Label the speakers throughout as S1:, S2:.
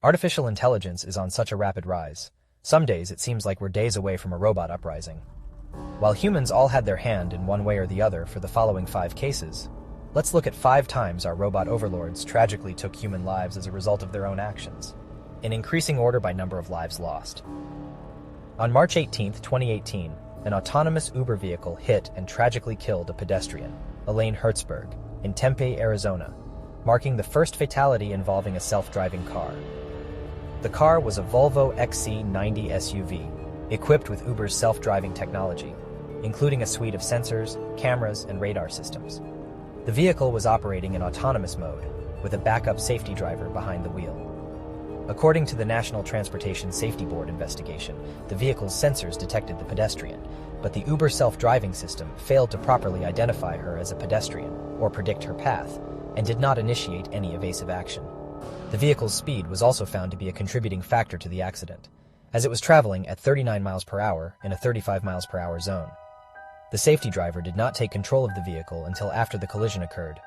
S1: Artificial intelligence is on such a rapid rise. Some days it seems like we're days away from a robot uprising. While humans all had their hand in one way or the other for the following 5 cases, let's look at 5 times our robot overlords tragically took human lives as a result of their own actions, in increasing order by number of lives lost. On March 18, 2018, an autonomous Uber vehicle hit and tragically killed a pedestrian, Elaine Hertzberg, in Tempe, Arizona, marking the first fatality involving a self-driving car. The car was a Volvo XC90 SUV, equipped with Uber's self-driving technology, including a suite of sensors, cameras, and radar systems. The vehicle was operating in autonomous mode, with a backup safety driver behind the wheel. According to the National Transportation Safety Board investigation, the vehicle's sensors detected the pedestrian, but the Uber self-driving system failed to properly identify her as a pedestrian or predict her path, and did not initiate any evasive action. The vehicle's speed was also found to be a contributing factor to the accident, as it was traveling at 39 miles per hour in a 35 miles per hour zone. The safety driver did not take control of the vehicle until after the collision occurred.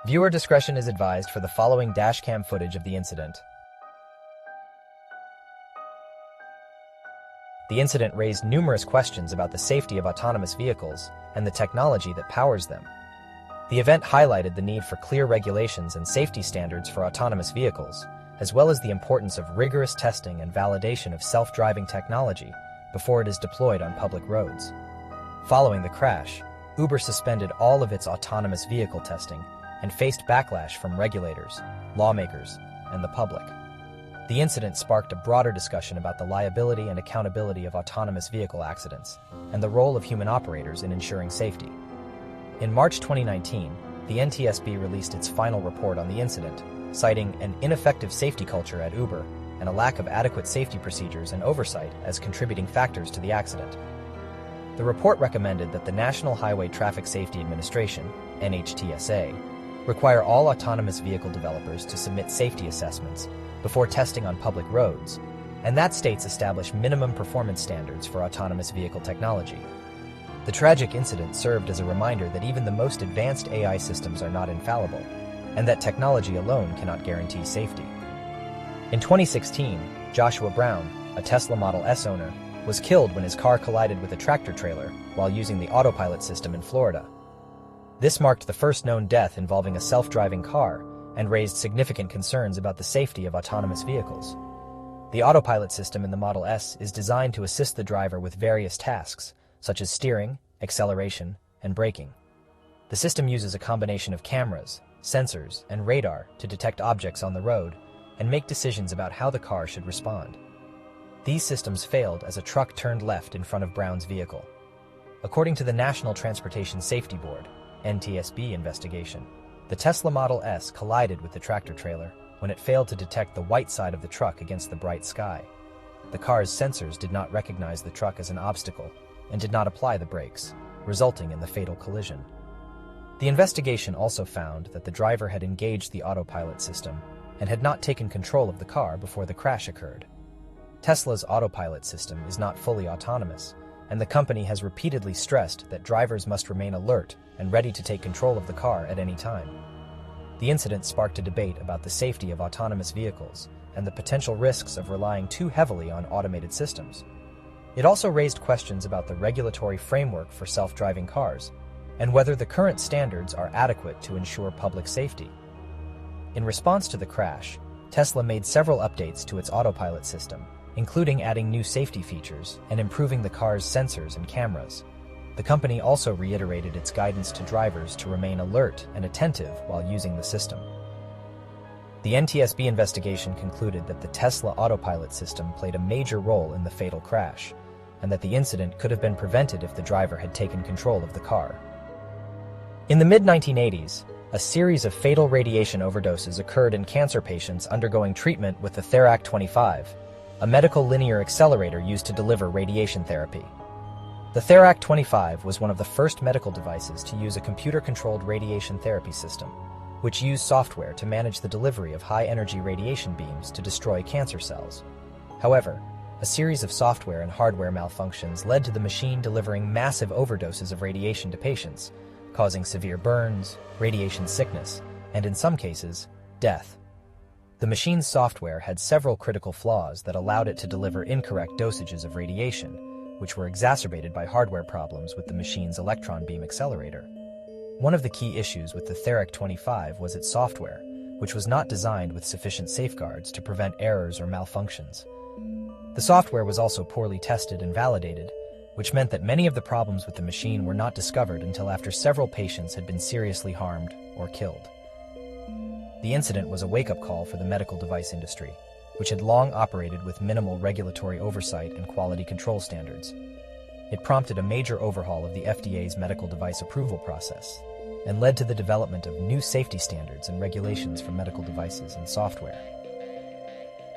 S1: Viewer discretion is advised for the following dashcam footage of the incident. The incident raised numerous questions about the safety of autonomous vehicles and the technology that powers them. The event highlighted the need for clear regulations and safety standards for autonomous vehicles, as well as the importance of rigorous testing and validation of self-driving technology before it is deployed on public roads. Following the crash, Uber suspended all of its autonomous vehicle testing and faced backlash from regulators, lawmakers, and the public. The incident sparked a broader discussion about the liability and accountability of autonomous vehicle accidents and the role of human operators in ensuring safety. In March 2019, the NTSB released its final report on the incident, citing an ineffective safety culture at Uber and a lack of adequate safety procedures and oversight as contributing factors to the accident. The report recommended that the National Highway Traffic Safety Administration, NHTSA, require all autonomous vehicle developers to submit safety assessments before testing on public roads, and that states establish minimum performance standards for autonomous vehicle technology. The tragic incident served as a reminder that even the most advanced AI systems are not infallible, and that technology alone cannot guarantee safety. In 2016, Joshua Brown, a Tesla Model S owner, was killed when his car collided with a tractor-trailer while using the Autopilot system in Florida. This marked the first known death involving a self-driving car and raised significant concerns about the safety of autonomous vehicles. The Autopilot system in the Model S is designed to assist the driver with various tasks, such as steering, acceleration, and braking. The system uses a combination of cameras, sensors, and radar to detect objects on the road and make decisions about how the car should respond. These systems failed as a truck turned left in front of Brown's vehicle. According to the National Transportation Safety Board, NTSB investigation, the Tesla Model S collided with the tractor-trailer when it failed to detect the white side of the truck against the bright sky. The car's sensors did not recognize the truck as an obstacle and did not apply the brakes, resulting in the fatal collision. The investigation also found that the driver had engaged the autopilot system and had not taken control of the car before the crash occurred. Tesla's autopilot system is not fully autonomous, and the company has repeatedly stressed that drivers must remain alert and ready to take control of the car at any time. The incident sparked a debate about the safety of autonomous vehicles and the potential risks of relying too heavily on automated systems. It also raised questions about the regulatory framework for self-driving cars and whether the current standards are adequate to ensure public safety. In response to the crash, Tesla made several updates to its autopilot system, including adding new safety features and improving the car's sensors and cameras. The company also reiterated its guidance to drivers to remain alert and attentive while using the system. The NTSB investigation concluded that the Tesla Autopilot system played a major role in the fatal crash, and that the incident could have been prevented if the driver had taken control of the car. In the mid-1980s, a series of fatal radiation overdoses occurred in cancer patients undergoing treatment with the Therac-25, a medical linear accelerator used to deliver radiation therapy. The Therac-25 was one of the first medical devices to use a computer-controlled radiation therapy system, which used software to manage the delivery of high-energy radiation beams to destroy cancer cells. However, a series of software and hardware malfunctions led to the machine delivering massive overdoses of radiation to patients, causing severe burns, radiation sickness, and in some cases, death. The machine's software had several critical flaws that allowed it to deliver incorrect dosages of radiation, which were exacerbated by hardware problems with the machine's electron beam accelerator. One of the key issues with the Theric 25 was its software, which was not designed with sufficient safeguards to prevent errors or malfunctions. The software was also poorly tested and validated, which meant that many of the problems with the machine were not discovered until after several patients had been seriously harmed or killed. The incident was a wake-up call for the medical device industry, which had long operated with minimal regulatory oversight and quality control standards. It prompted a major overhaul of the FDA's medical device approval process and led to the development of new safety standards and regulations for medical devices and software.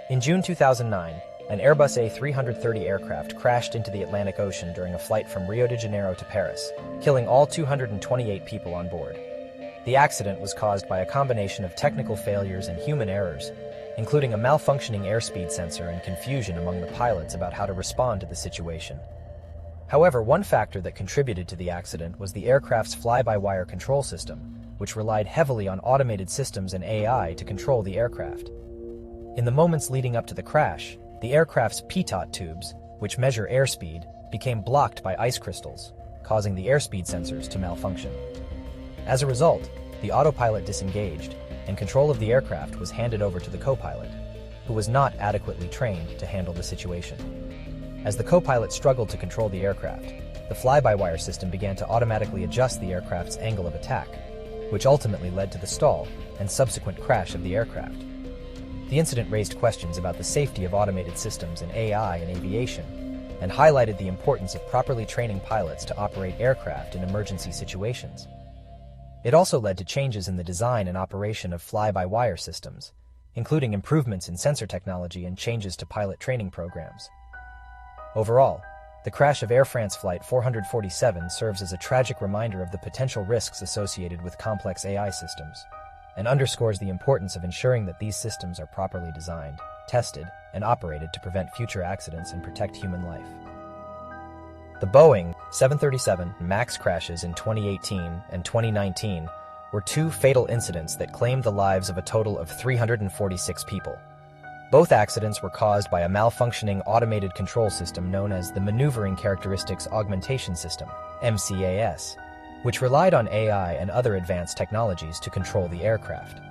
S1: In June 2009, an Airbus A330 aircraft crashed into the Atlantic Ocean during a flight from Rio de Janeiro to Paris, killing all 228 people on board. The accident was caused by a combination of technical failures and human errors, including a malfunctioning airspeed sensor and confusion among the pilots about how to respond to the situation. However, one factor that contributed to the accident was the aircraft's fly-by-wire control system, which relied heavily on automated systems and AI to control the aircraft. In the moments leading up to the crash, the aircraft's pitot tubes, which measure airspeed, became blocked by ice crystals, causing the airspeed sensors to malfunction. As a result, the autopilot disengaged, and control of the aircraft was handed over to the co-pilot, who was not adequately trained to handle the situation. As the co-pilot struggled to control the aircraft, the fly-by-wire system began to automatically adjust the aircraft's angle of attack, which ultimately led to the stall and subsequent crash of the aircraft. The incident raised questions about the safety of automated systems in AI and aviation, and highlighted the importance of properly training pilots to operate aircraft in emergency situations. It also led to changes in the design and operation of fly-by-wire systems, including improvements in sensor technology and changes to pilot training programs. Overall, the crash of Air France Flight 447 serves as a tragic reminder of the potential risks associated with complex AI systems, and underscores the importance of ensuring that these systems are properly designed, tested, and operated to prevent future accidents and protect human life. The Boeing 737 MAX crashes in 2018 and 2019 were two fatal incidents that claimed the lives of a total of 346 people. Both accidents were caused by a malfunctioning automated control system known as the Maneuvering Characteristics Augmentation System, MCAS, which relied on AI and other advanced technologies to control the aircraft.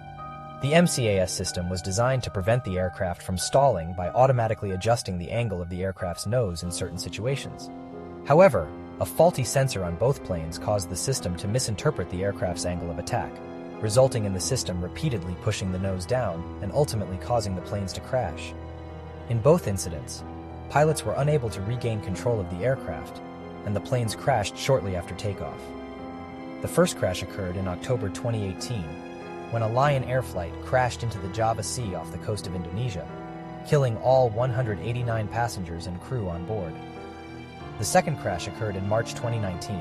S1: The MCAS system was designed to prevent the aircraft from stalling by automatically adjusting the angle of the aircraft's nose in certain situations. However, a faulty sensor on both planes caused the system to misinterpret the aircraft's angle of attack, resulting in the system repeatedly pushing the nose down and ultimately causing the planes to crash. In both incidents, pilots were unable to regain control of the aircraft, and the planes crashed shortly after takeoff. The first crash occurred in October 2018, when a Lion Air flight crashed into the Java Sea off the coast of Indonesia, killing all 189 passengers and crew on board. The second crash occurred in March 2019,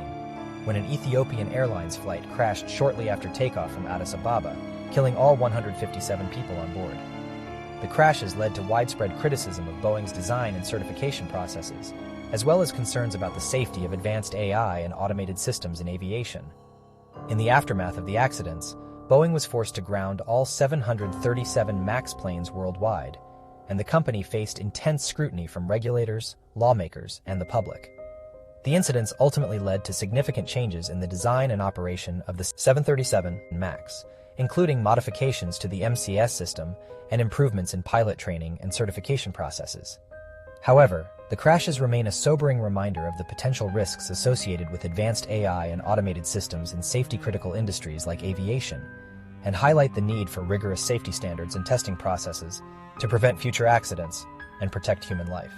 S1: when an Ethiopian Airlines flight crashed shortly after takeoff from Addis Ababa, killing all 157 people on board. The crashes led to widespread criticism of Boeing's design and certification processes, as well as concerns about the safety of advanced AI and automated systems in aviation. In the aftermath of the accidents, Boeing was forced to ground all 737 MAX planes worldwide, and the company faced intense scrutiny from regulators, lawmakers, and the public. The incidents ultimately led to significant changes in the design and operation of the 737 MAX, including modifications to the MCS system and improvements in pilot training and certification processes. However, the crashes remain a sobering reminder of the potential risks associated with advanced AI and automated systems in safety-critical industries like aviation, and highlight the need for rigorous safety standards and testing processes to prevent future accidents and protect human life.